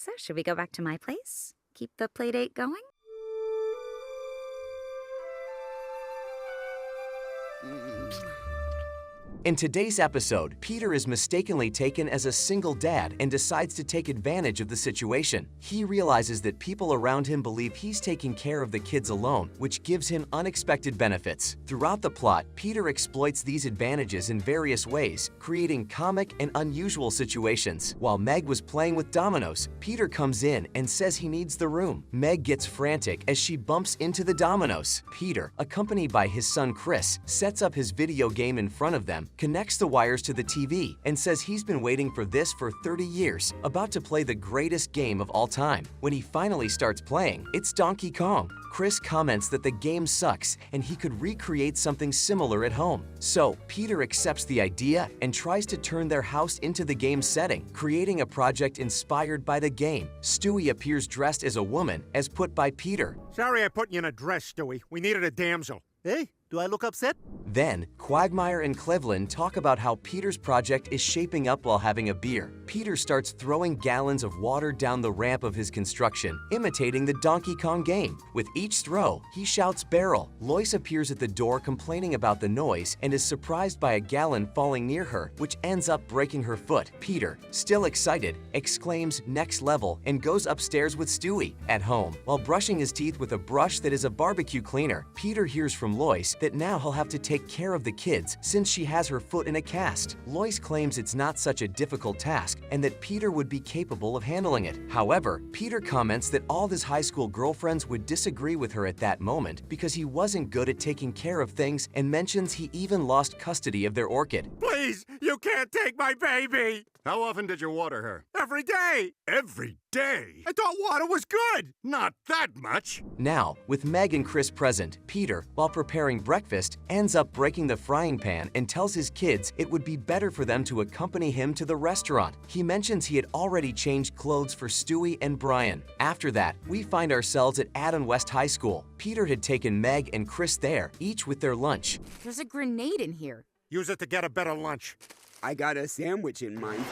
So, should we go back to my place? Keep the playdate going? In today's episode, Peter is mistakenly taken as a single dad and decides to take advantage of the situation. He realizes that people around him believe he's taking care of the kids alone, which gives him unexpected benefits. Throughout the plot, Peter exploits these advantages in various ways, creating comic and unusual situations. While Meg was playing with dominoes, Peter comes in and says he needs the room. Meg gets frantic as she bumps into the dominoes. Peter, accompanied by his son Chris, sets up his video game in front of them, connects the wires to the TV, and says he's been waiting for this for 30 years, about to play the greatest game of all time. When he finally starts playing, it's Donkey Kong. Chris comments that the game sucks and he could recreate something similar at home. So, Peter accepts the idea and tries to turn their house into the game setting, creating a project inspired by the game. Stewie appears dressed as a woman, as put by Peter. Sorry I put you in a dress, Stewie. We needed a damsel. Hey, do I look upset? Then, Quagmire and Cleveland talk about how Peter's project is shaping up while having a beer. Peter starts throwing gallons of water down the ramp of his construction, imitating the Donkey Kong game. With each throw, he shouts barrel. Lois appears at the door complaining about the noise and is surprised by a gallon falling near her, which ends up breaking her foot. Peter, still excited, exclaims next level and goes upstairs with Stewie. At home, while brushing his teeth with a brush that is a barbecue cleaner, Peter hears from Lois that now he'll have to take care of the kids since she has her foot in a cast. Lois claims it's not such a difficult task and that Peter would be capable of handling it. However, Peter comments that all of his high school girlfriends would disagree with her at that moment because he wasn't good at taking care of things and mentions he even lost custody of their orchid. Please, you can't take my baby! How often did you water her? Every day! Every day? I thought water was good! Not that much! Now, with Meg and Chris present, Peter, while preparing breakfast, ends up breaking the frying pan and tells his kids it would be better for them to accompany him to the restaurant. He mentions he had already changed clothes for Stewie and Brian. After that, we find ourselves at Adam West High School. Peter had taken Meg and Chris there, each with their lunch. There's a grenade in here. Use it to get a better lunch. I got a sandwich in mind.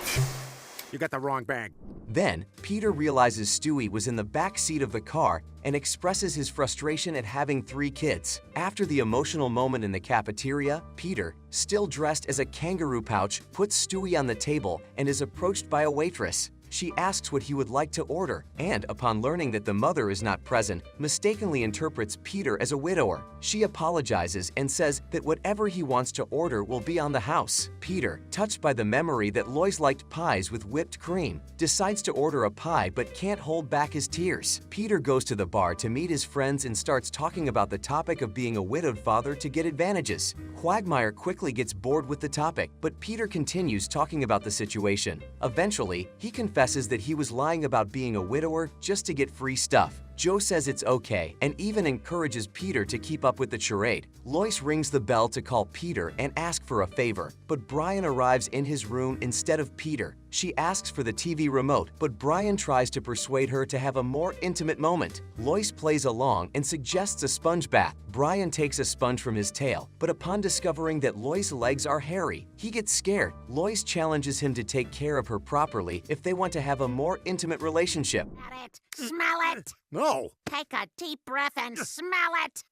You got the wrong bag. Then, Peter realizes Stewie was in the back seat of the car and expresses his frustration at having 3 kids. After the emotional moment in the cafeteria, Peter, still dressed as a kangaroo pouch, puts Stewie on the table and is approached by a waitress. She asks what he would like to order, and upon learning that the mother is not present, mistakenly interprets Peter as a widower. She apologizes and says that whatever he wants to order will be on the house. Peter, touched by the memory that Lois liked pies with whipped cream, decides to order a pie but can't hold back his tears. Peter goes to the bar to meet his friends and starts talking about the topic of being a widowed father to get advantages. Quagmire quickly gets bored with the topic, but Peter continues talking about the situation. Eventually, he confesses that he was lying about being a widower just to get free stuff. Joe says it's okay and even encourages Peter to keep up with the charade. Lois rings the bell to call Peter and ask for a favor, but Brian arrives in his room instead of Peter. She asks for the TV remote, but Brian tries to persuade her to have a more intimate moment. Lois plays along and suggests a sponge bath. Brian takes a sponge from his tail, but upon discovering that Lois' legs are hairy, he gets scared. Lois challenges him to take care of her properly if they want to have a more intimate relationship. Got it. Smell it. No! Take a deep breath and smell it.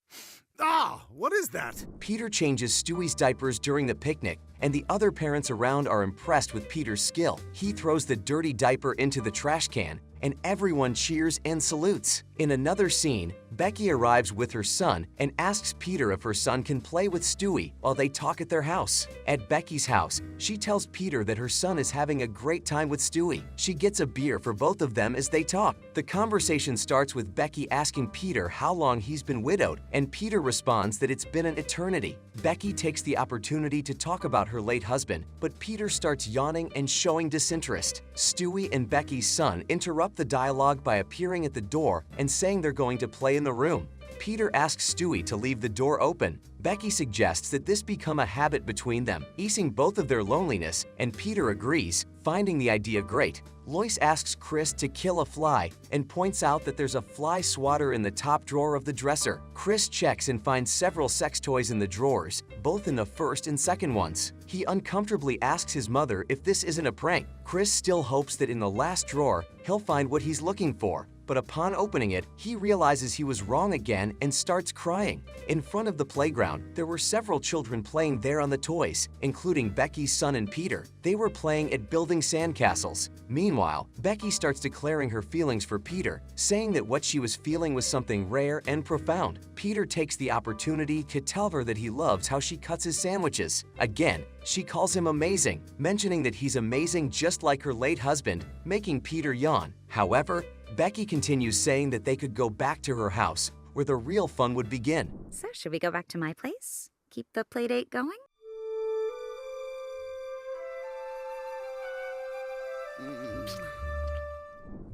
Ah, what is that? Peter changes Stewie's diapers during the picnic, and the other parents around are impressed with Peter's skill. He throws the dirty diaper into the trash can, and everyone cheers and salutes. In another scene, Becky arrives with her son and asks Peter if her son can play with Stewie while they talk at their house. At Becky's house, she tells Peter that her son is having a great time with Stewie. She gets a beer for both of them as they talk. The conversation starts with Becky asking Peter how long he's been widowed, and Peter responds that it's been an eternity. Becky takes the opportunity to talk about her late husband, but Peter starts yawning and showing disinterest. Stewie and Becky's son interrupt the dialogue by appearing at the door and saying they're going to play in the room. Peter asks Stewie to leave the door open. Becky suggests that this become a habit between them, easing both of their loneliness, and Peter agrees, finding the idea great. Lois asks Chris to kill a fly and points out that there's a fly swatter in the top drawer of the dresser. Chris checks and finds several sex toys in the drawers, both in the first and second ones. He uncomfortably asks his mother if this isn't a prank. Chris still hopes that in the last drawer, he'll find what he's looking for. But upon opening it, he realizes he was wrong again and starts crying. In front of the playground, there were several children playing there on the toys, including Becky's son and Peter. They were playing at building sandcastles. Meanwhile, Becky starts declaring her feelings for Peter, saying that what she was feeling was something rare and profound. Peter takes the opportunity to tell her that he loves how she cuts his sandwiches. Again, she calls him amazing, mentioning that he's amazing just like her late husband, making Peter yawn. However, Becky continues saying that they could go back to her house, where the real fun would begin. So, should we go back to my place? Keep the playdate going?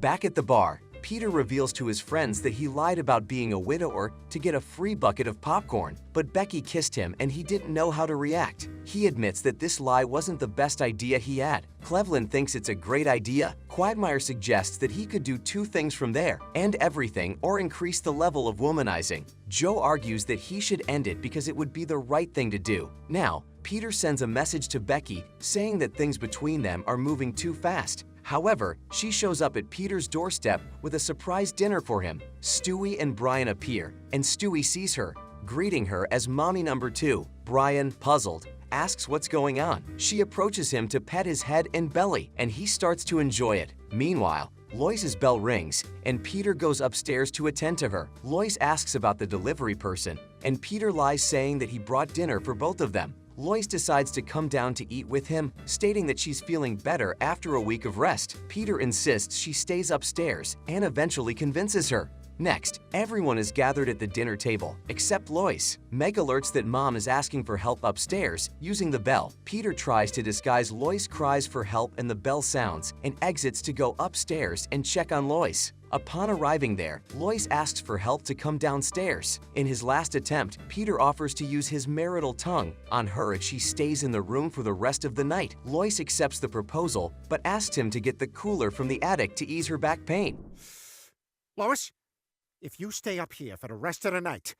Back at the bar, Peter reveals to his friends that he lied about being a widower to get a free bucket of popcorn, but Becky kissed him and he didn't know how to react. He admits that this lie wasn't the best idea he had. Cleveland thinks it's a great idea. Quagmire suggests that he could do two things from there, end everything or increase the level of womanizing. Joe argues that he should end it because it would be the right thing to do. Now, Peter sends a message to Becky saying that things between them are moving too fast. However, she shows up at Peter's doorstep with a surprise dinner for him. Stewie and Brian appear, and Stewie sees her, greeting her as Mommy Number 2. Brian, puzzled, asks what's going on. She approaches him to pet his head and belly, and he starts to enjoy it. Meanwhile, Lois's bell rings, and Peter goes upstairs to attend to her. Lois asks about the delivery person, and Peter lies saying that he brought dinner for both of them. Lois decides to come down to eat with him, stating that she's feeling better after a week of rest. Peter insists she stays upstairs and eventually convinces her. Next, everyone is gathered at the dinner table, except Lois. Meg alerts that Mom is asking for help upstairs using the bell. Peter tries to disguise Lois' cries for help and the bell sounds and exits to go upstairs and check on Lois. Upon arriving there, Lois asks for help to come downstairs. In his last attempt, Peter offers to use his marital tongue on her if she stays in the room for the rest of the night. Lois accepts the proposal, but asks him to get the cooler from the attic to ease her back pain. Lois, if you stay up here for the rest of the night,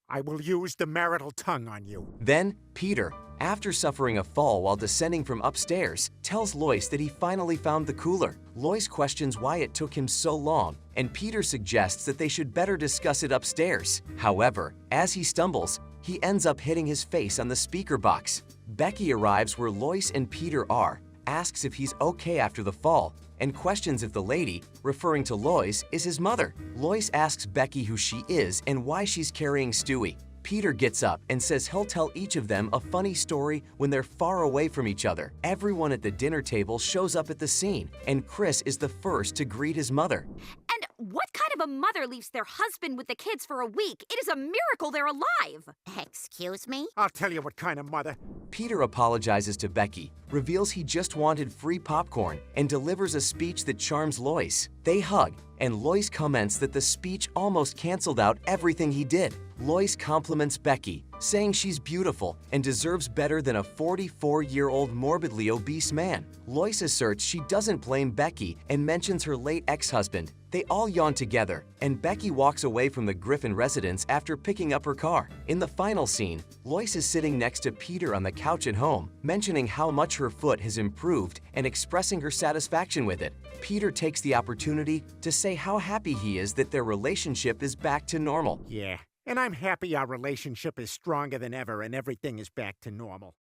I will use the marital tongue on you. Then, Peter, after suffering a fall while descending from upstairs, tells Lois that he finally found the cooler. Lois questions why it took him so long, and Peter suggests that they should better discuss it upstairs. However, as he stumbles, he ends up hitting his face on the speaker box. Becky arrives where Lois and Peter are, asks if he's okay after the fall, and questions if the lady, referring to Lois, is his mother. Lois asks Becky who she is and why she's carrying Stewie. Peter gets up and says he'll tell each of them a funny story when they're far away from each other. Everyone at the dinner table shows up at the scene, and Chris is the first to greet his mother. And what kind of a mother leaves their husband with the kids for a week? It is a miracle they're alive. Excuse me? I'll tell you what kind of mother. Peter apologizes to Becky, reveals he just wanted free popcorn, and delivers a speech that charms Lois. They hug, and Lois comments that the speech almost canceled out everything he did. Lois compliments Becky, saying she's beautiful and deserves better than a 44-year-old morbidly obese man. Lois asserts she doesn't blame Becky and mentions her late ex-husband. They all yawn together, and Becky walks away from the Griffin residence after picking up her car. In the final scene, Lois is sitting next to Peter on the couch at home, mentioning how much her foot has improved and expressing her satisfaction with it. Peter takes the opportunity to say how happy he is that their relationship is back to normal. Yeah, and I'm happy our relationship is stronger than ever and everything is back to normal.